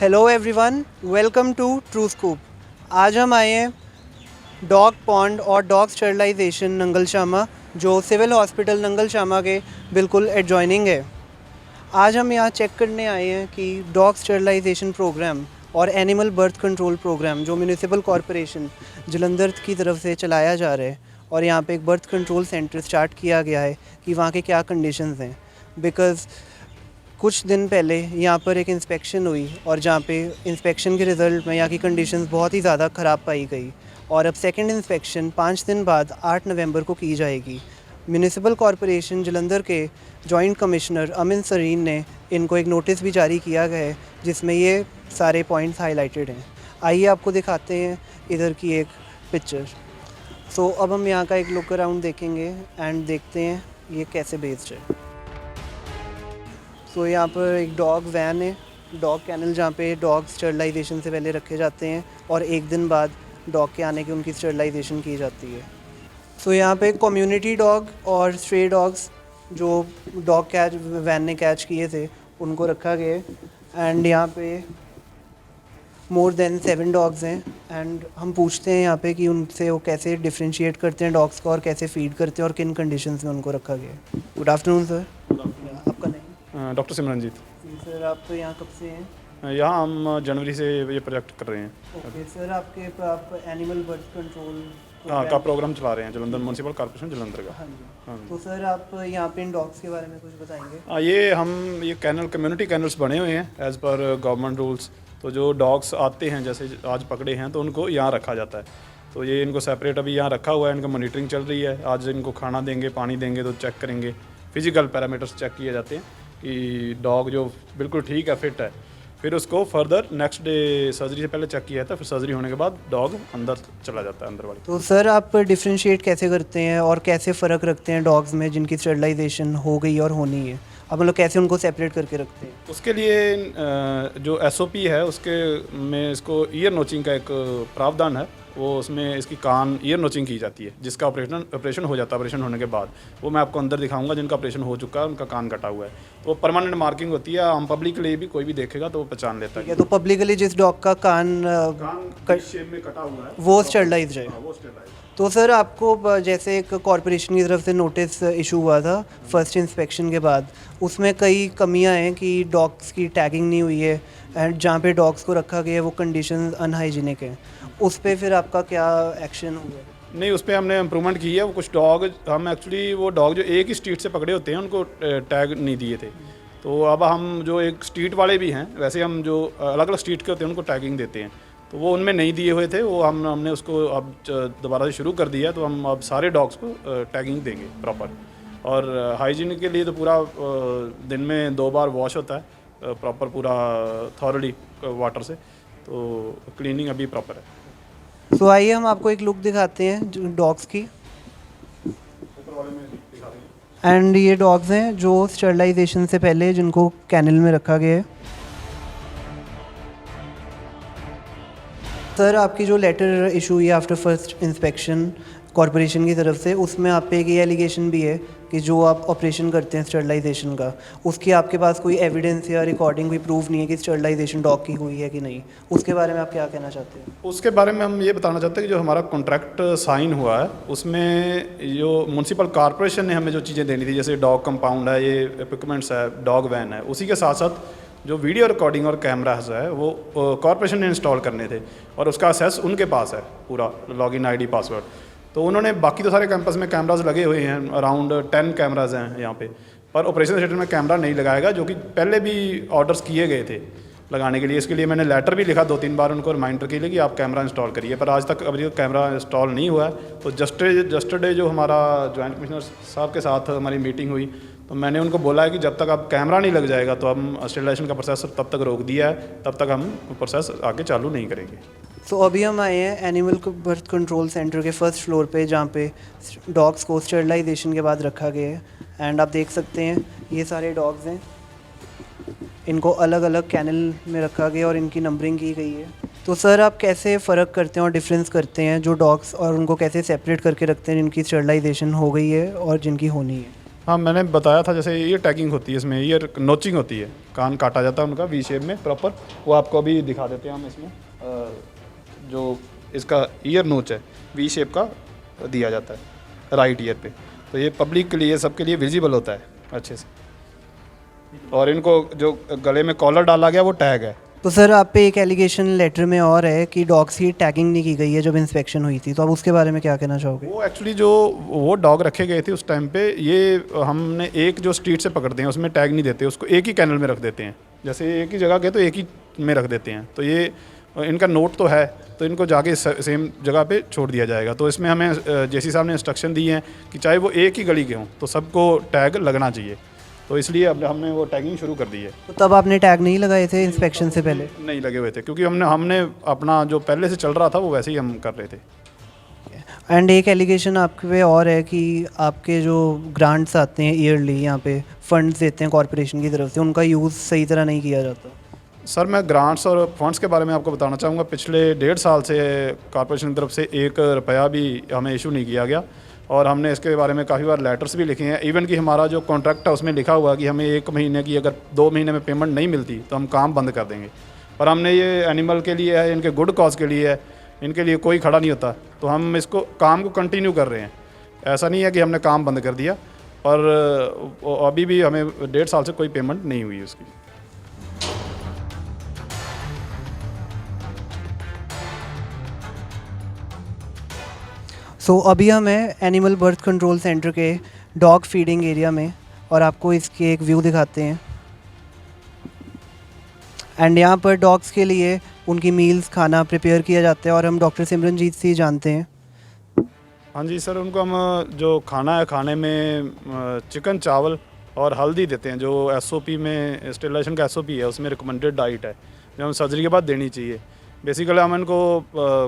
Hello everyone, welcome to true scoop. आज हम आए हैं डॉग पॉन्ड और डॉग स्टरलाइजेशन नंगल शामा, जो सिविल हॉस्पिटल नंगल शामा के बिल्कुल एडजॉइनिंग है। आज हम यहाँ चेक करने आए हैं कि डॉग स्टरलाइजेशन प्रोग्राम और एनिमल बर्थ कंट्रोल प्रोग्राम जो म्यूनिसिपल कॉरपोरेशन जलंधर की तरफ से चलाया जा रहा है, और यहाँ पे एक बर्थ कंट्रोल सेंटर स्टार्ट किया गया है कि वहाँ के क्या कंडीशंस हैं। बिकॉज़ कुछ दिन पहले यहाँ पर एक इंस्पेक्शन हुई और जहाँ पे इंस्पेक्शन के रिज़ल्ट में यहाँ की कंडीशंस बहुत ही ज़्यादा ख़राब पाई गई, और अब सेकंड इंस्पेक्शन 5 दिन बाद 8 नवंबर को की जाएगी। म्यूनिसिपल कॉरपोरेशन जलंधर के जॉइंट कमिश्नर अमिन सरीन ने इनको एक नोटिस भी जारी किया गया है जिसमें ये सारे पॉइंट्स हाईलाइटेड हैं। आइए आपको दिखाते हैं इधर की एक पिक्चर। सो अब हम यहाँ का एक लुक अराउंड देखेंगे एंड देखते हैं ये कैसे बेस्ड है। सो यहाँ पर एक डॉग वैन है, डॉग कैनल, जहाँ पे डॉग स्टरलाइजेशन से पहले रखे जाते हैं और एक दिन बाद डॉग के आने की उनकी स्टरलाइजेशन की जाती है। सो यहाँ पे कम्युनिटी डॉग और स्ट्रे डॉग्स जो डॉग कैच वैन ने कैच किए थे उनको रखा गया है। एंड यहाँ पे मोर देन 7 डॉग्स हैं। एंड हम पूछते हैं यहाँ पे कि उनसे वो कैसे डिफ्रेंशिएट करते हैं डॉग्स को और कैसे फीड करते हैं और किन कंडीशंस में उनको रखा गया है। Good afternoon sir. आपका नेम? डॉक्टर सिमरनजीत। सर आप तो यहाँ कब से हैं? यहाँ हम जनवरी से ये प्रोजेक्ट कर रहे हैं। ओके सर, आप एनिमल बर्थ कंट्रोल का प्रोग्राम चला रहे हैं जलंधर म्यूनसिपल कॉर्पोरेशन जलंधर का। हाँ जी। तो सर आप यहाँ पे इन डॉग्स के बारे में कुछ बताएंगे? ये कैनल कम्युनिटी कैनल्स बने हुए हैं एज़ पर गवर्नमेंट रूल्स। तो जो डॉग्स आते हैं, जैसे आज पकड़े हैं, तो उनको यहाँ रखा जाता है। तो ये इनको सेपरेट अभी यहाँ रखा हुआ है, इनका मॉनिटरिंग चल रही है। आज इनको खाना देंगे, पानी देंगे, तो चेक करेंगे, फिजिकल पैरामीटर्स चेक किए जाते हैं कि डॉग जो बिल्कुल ठीक है, फिट है। फिर उसको फर्दर नेक्स्ट डे सर्जरी से पहले चेक किया जाता है, फिर सर्जरी होने के बाद डॉग अंदर चला जाता है, अंदर वाली। तो सर आप डिफ्रेंशिएट कैसे करते हैं और कैसे फ़र्क रखते हैं डॉग्स में जिनकी स्टरलाइजेशन हो गई और होनी है? आप मतलब कैसे उनको सेपरेट करके रखते हैं? उसके लिए जो SOP है उसके में इसको ईयर नोचिंग का एक प्रावधान है। वो उसमें इसकी कान ईयर नोचिंग की जाती है, जिसका ऑपरेशन हो जाता है। ऑपरेशन होने के बाद वो मैं आपको अंदर दिखाऊंगा, जिनका ऑपरेशन हो चुका है उनका कान कटा हुआ है, तो वो परमानेंट मार्किंग होती है। हम पब्लिक के लिए भी कोई भी देखेगा तो वो पहचान लेता है। तो पब्लिकली जिस डॉग का कान शेप में कटा हुआ है वो स्टरलाइज है। वो स्टेरलाइज। तो सर आपको जैसे एक कॉरपोरेशन की तरफ से नोटिस इशू हुआ था फर्स्ट इंस्पेक्शन के बाद, उसमें कई कमियां हैं कि डॉग्स की टैगिंग नहीं हुई है एंड जहाँ पे डॉग्स को रखा गया है वो कंडीशंस अनहाइजीनिक हैं। उस पे फिर आपका क्या एक्शन हुआ? नहीं, उस पर हमने इम्प्रूवमेंट की है। वो कुछ डॉग हम एक्चुअली वो डॉग जो एक ही स्ट्रीट से पकड़े होते हैं उनको टैग नहीं दिए थे। तो अब हम जो एक स्ट्रीट वाले भी हैं, वैसे हम जो अलग अलग स्ट्रीट के होते हैं उनको टैगिंग देते हैं, तो वो उनमें नहीं दिए हुए थे। वो हमने उसको अब दोबारा से शुरू कर दिया। तो हम अब सारे डॉग्स को टैगिंग देंगे प्रॉपर। और हाइजीन के लिए तो पूरा दिन में 2 बार वॉश होता है प्रॉपर, पूरा थॉरली वाटर से। तो क्लीनिंग अभी प्रॉपर है। तो आइए हम आपको एक लुक दिखाते हैं डॉग्स की। एंड ये डॉग्स हैं जो स्टरलाइजेशन से पहले जिनको कैनल में रखा गया है। सर आपकी जो लेटर इशू हुई आफ्टर फर्स्ट इंस्पेक्शन कॉरपोरेशन की तरफ से, उसमें आप पे एक ये एलिगेशन भी है कि जो आप ऑपरेशन करते हैं स्टरलाइजेशन का, उसकी आपके पास कोई एविडेंस या रिकॉर्डिंग, कोई प्रूफ नहीं है कि स्टरलाइजेशन डॉग की हुई है कि नहीं। उसके बारे में आप क्या कहना चाहते हैं? उसके बारे में हम ये बताना चाहते हैं कि जो हमारा कॉन्ट्रैक्ट साइन हुआ है उसमें जो म्यूनसिपल कॉरपोरेशन ने हमें जो चीज़ें देनी थी, जैसे डॉग कंपाउंड है, ये इक्विपमेंट्स है, डॉग वैन है, उसी के साथ साथ जो वीडियो रिकॉर्डिंग और कैमरास है वो कॉरपोरेशन ने इंस्टॉल करने थे, और उसका एक्सेस उनके पास है, पूरा लॉगिन ID पासवर्ड। तो उन्होंने, बाकी तो सारे कैंपस में कैमरास लगे हुए हैं, अराउंड 10 कैमराज हैं यहाँ पे, पर ऑपरेशन थिएटर में कैमरा नहीं लगाएगा, जो कि पहले भी ऑर्डर्स किए गए थे लगाने के लिए। इसके लिए मैंने लेटर भी लिखा 2-3 बार उनको रिमाइंडर के लिए कि आप कैमरा इंस्टॉल करिए, पर आज तक अभी कैमरा इंस्टॉल नहीं हुआ है। तो जस्टरडे जो हमारा जॉइंट कमिश्नर साहब के साथ हमारी मीटिंग हुई, तो मैंने उनको बोला है कि जब तक अब कैमरा नहीं लग जाएगा तो हम स्टेरिलाइजेशन का प्रोसेस तब तक रोक दिया है, तब तक हम प्रोसेस आगे चालू नहीं करेंगे। तो अभी हम आए हैं एनिमल बर्थ कंट्रोल सेंटर के फर्स्ट फ्लोर पे, जहाँ पे डॉग्स को स्टरलाइजेशन के बाद रखा गया है। एंड आप देख सकते हैं ये सारे डॉग्स हैं, इनको अलग अलग कैनल में रखा गया और इनकी नंबरिंग की गई है। तो सर आप कैसे फ़र्क करते हैं और डिफरेंस करते हैं जो डॉग्स, और उनको कैसे सेपरेट करके रखते हैं जिनकी स्टरलाइजेशन हो गई है और जिनकी होनी है? हाँ, मैंने बताया था जैसे ईयर टैगिंग होती है, इसमें ईयर नोचिंग होती है, कान काटा जाता है उनका वी शेप में प्रॉपर। वो आपको अभी दिखा देते हैं हम इसमें। जो इसका ईयर नोच है वी शेप का दिया जाता है राइट ईयर पे, तो ये पब्लिक के लिए सबके लिए विजिबल होता है अच्छे से। और इनको जो गले में कॉलर डाला गया वो टैग है। तो सर आप पे एक एलिगेशन लेटर में और है कि डॉग्स की टैगिंग नहीं की गई है जब इंस्पेक्शन हुई थी, तो आप उसके बारे में क्या कहना चाहोगे? वो एक्चुअली जो वो डॉग रखे गए थे उस टाइम पे, ये हमने एक जो स्ट्रीट से पकड़ते हैं उसमें टैग नहीं देते, उसको एक ही कैनल में रख देते हैं। जैसे एक ही जगह गए तो एक ही में रख देते हैं, तो ये इनका नोट तो है, तो इनको जाके सेम जगह पे छोड़ दिया जाएगा। तो इसमें हमें जेसी साहब ने इंस्ट्रक्शन दी हैं कि चाहे वो एक ही गली के हों तो सबको टैग लगना चाहिए, तो इसलिए अब हमने वो टैगिंग शुरू कर दी है। तो तब आपने टैग नहीं लगाए थे इंस्पेक्शन से पहले? नहीं लगे हुए थे, क्योंकि हमने अपना जो पहले से चल रहा था वो वैसे ही हम कर रहे थे। एंड एक एलिगेशन आपके पे और है कि आपके जो ग्रांट्स आते हैं ईयरली, यहाँ पे फंड्स देते हैं कॉरपोरेशन की तरफ से, उनका यूज़ सही तरह नहीं किया जाता। सर मैं ग्रांट्स और फंड्स के बारे में आपको बताना चाहूँगा। पिछले 1.5 साल से कॉरपोरेशन की तरफ से 1 रुपया भी हमें इशू नहीं किया गया, और हमने इसके बारे में काफ़ी बार लेटर्स भी लिखे हैं। इवन कि हमारा जो कॉन्ट्रैक्ट है उसमें लिखा हुआ है कि हमें 1 महीने की अगर 2 महीने में पेमेंट नहीं मिलती तो हम काम बंद कर देंगे। पर हमने ये एनिमल के लिए है, इनके गुड कॉज के लिए है, इनके लिए कोई खड़ा नहीं होता, तो हम इसको काम को कंटिन्यू कर रहे हैं। ऐसा नहीं है कि हमने काम बंद कर दिया, और अभी भी हमें 1.5 साल से कोई पेमेंट नहीं हुई उसकी। सो अभी हम हैं एनिमल बर्थ कंट्रोल सेंटर के डॉग फीडिंग एरिया में, और आपको इसके एक व्यू दिखाते हैं। एंड यहाँ पर डॉग्स के लिए उनकी मील्स खाना प्रिपेयर किया जाता है, और हम डॉक्टर सिमरनजीत से ही जानते हैं। हाँ जी सर, उनको हम जो खाना है, खाने में चिकन चावल और हल्दी देते हैं, जो एसओपी में स्टेरिलाइजेशन का एसओपी है उसमें रिकमेंडेड डाइट है, जो हम सर्जरी के बाद देनी चाहिए। बेसिकली हम इनको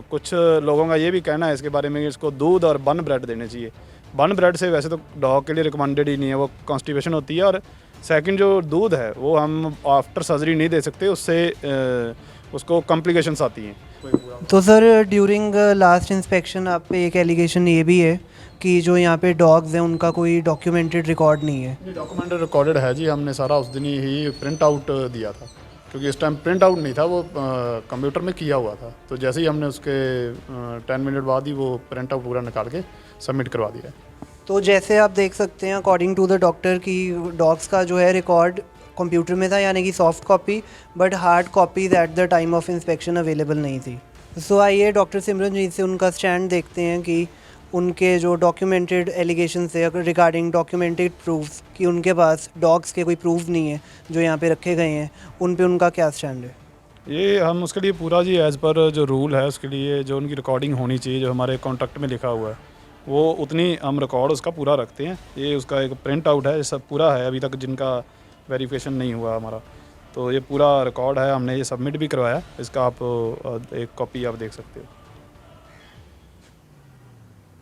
कुछ लोगों का ये भी कहना है इसके बारे में कि इसको दूध और बन ब्रेड देने चाहिए। बन ब्रेड से वैसे तो डॉग के लिए रिकमेंडेड ही नहीं है, वो कॉन्स्टिपेशन होती है। और सेकंड जो दूध है वो हम आफ्टर सर्जरी नहीं दे सकते, उससे उसको कॉम्प्लिकेशंस आती हैं। तो सर ड्यूरिंग लास्ट इंस्पेक्शन आप पे एक एलिगेशन ये भी है कि जो यहाँ पे डॉग्स हैं उनका कोई डॉक्यूमेंटेड रिकॉर्ड नहीं है। डॉक्यूमेंटेड रिकॉर्डेड है जी, हमने सारा उस दिन ही प्रिंट आउट दिया था, क्योंकि इस टाइम प्रिंट आउट नहीं था, वो कंप्यूटर में किया हुआ था। तो जैसे ही हमने उसके 10 मिनट बाद ही वो प्रिंट आउट पूरा निकाल के सबमिट करवा दिया है। तो जैसे आप देख सकते हैं अकॉर्डिंग टू द डॉक्टर की डॉग्स का जो है रिकॉर्ड कंप्यूटर में था, यानी कि soft copy, but hard copies at the time of inspection available नहीं थी। सो आइए डॉक्टर सिमरनजीत से उनका स्टैंड देखते हैं कि उनके जो डॉक्यूमेंटेड एलिगेशन है रिगार्डिंग डॉक्यूमेंटेड प्रूफ्स कि उनके पास डॉग्स के कोई प्रूफ नहीं है जो यहाँ पे रखे गए हैं, उन पे उनका क्या स्टैंड है। ये हम उसके लिए पूरा जी एज़ पर जो रूल है उसके लिए जो उनकी रिकॉर्डिंग होनी चाहिए, जो हमारे कॉन्ट्रैक्ट में लिखा हुआ है, वो उतनी हम रिकॉर्ड उसका पूरा रखते हैं। ये उसका एक प्रिंट आउट है, सब पूरा है अभी तक जिनका वेरिफिकेशन नहीं हुआ हमारा, तो ये पूरा रिकॉर्ड है, हमने ये सबमिट भी करवाया। इसका आप एक कॉपी आप देख सकते हो।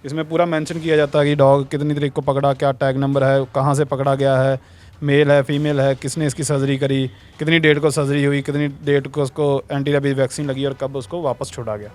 इसमें पूरा मेंशन किया जाता है कि डॉग कितनी तारीख को पकड़ा, क्या टैग नंबर है, कहाँ से पकड़ा गया है, मेल है फीमेल है, किसने इसकी सर्जरी करी, कितनी डेट को सर्जरी हुई, कितनी डेट को उसको एंटी रेबीज वैक्सीन लगी और कब उसको वापस छोड़ा गया।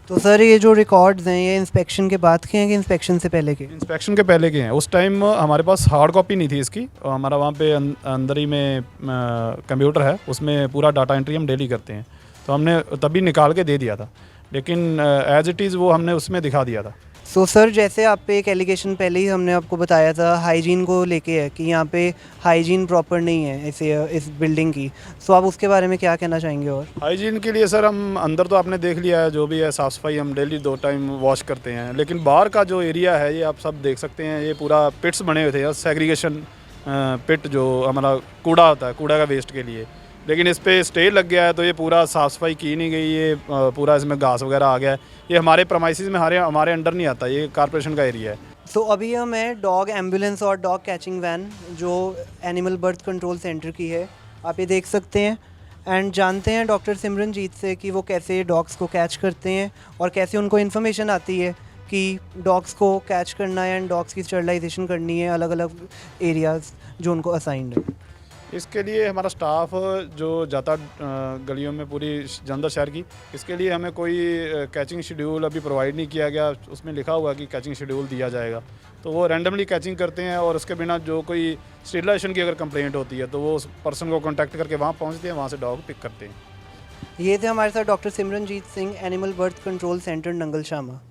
तो सर ये जो रिकॉर्ड्स हैं ये इंस्पेक्शन के बाद के हैं कि इंस्पेक्शन से पहले के? इंस्पेक्शन के पहले के हैं। उस टाइम हमारे पास हार्ड कॉपी नहीं थी इसकी, हमारा वहाँ पे अंदर ही में कंप्यूटर है, उसमें पूरा डाटा एंट्री हम डेली करते हैं, तो हमने तभी निकाल के दे दिया था, लेकिन एज इट इज़ वो हमने उसमें दिखा दिया था। सो सर जैसे आप पे एक एलिगेशन पहले ही हमने आपको बताया था हाइजीन को लेके है कि यहाँ पे हाइजीन प्रॉपर नहीं है इस बिल्डिंग की, सो आप उसके बारे में क्या कहना चाहेंगे? और हाइजीन के लिए सर हम अंदर तो आपने देख लिया है, जो भी है साफ़ सफाई हम डेली 2 टाइम वॉश करते हैं, लेकिन बाहर का जो एरिया है ये आप सब देख सकते हैं, ये पूरा पिट्स बने हुए थे, सेग्रीगेशन पिट जो हमारा कूड़ा होता है, कूड़ा का वेस्ट के लिए, लेकिन इस पर स्टे लग गया है, तो ये पूरा साफ़ सफाई की नहीं गई, ये पूरा इसमें घास वगैरह आ गया है। ये हमारे प्रमाइसिस में हमारे अंडर नहीं आता, ये कॉर्पोरेशन का एरिया है। सो अभी हम हैं डॉग एम्बुलेंस और डॉग कैचिंग वैन जो एनिमल बर्थ कंट्रोल सेंटर की है, आप ये देख सकते हैं, एंड जानते हैं डॉक्टर सिमरनजीत से कि वो कैसे डॉग्स को कैच करते हैं और कैसे उनको इन्फॉर्मेशन आती है कि डॉग्स को कैच करना है एंड डॉग्स की स्टरलाइजेशन करनी है अलग अलग एरियाज़ जो उनको असाइंड है। इसके लिए हमारा स्टाफ जो जाता गलियों में पूरी जलंधर शहर की, इसके लिए हमें कोई कैचिंग शेड्यूल अभी प्रोवाइड नहीं किया गया। उसमें लिखा हुआ कि कैचिंग शेड्यूल दिया जाएगा, तो वो रैंडमली कैचिंग करते हैं और उसके बिना जो कोई स्टेरिलाइजेशन की अगर कंप्लेंट होती है तो वो उस पर्सन को कॉन्टैक्ट करके वहाँ पहुँचते हैं, वहाँ से डॉग पिक करते हैं। ये थे हमारे साथ doctor Simranjit Singh, animal birth control centre Nangal शामा।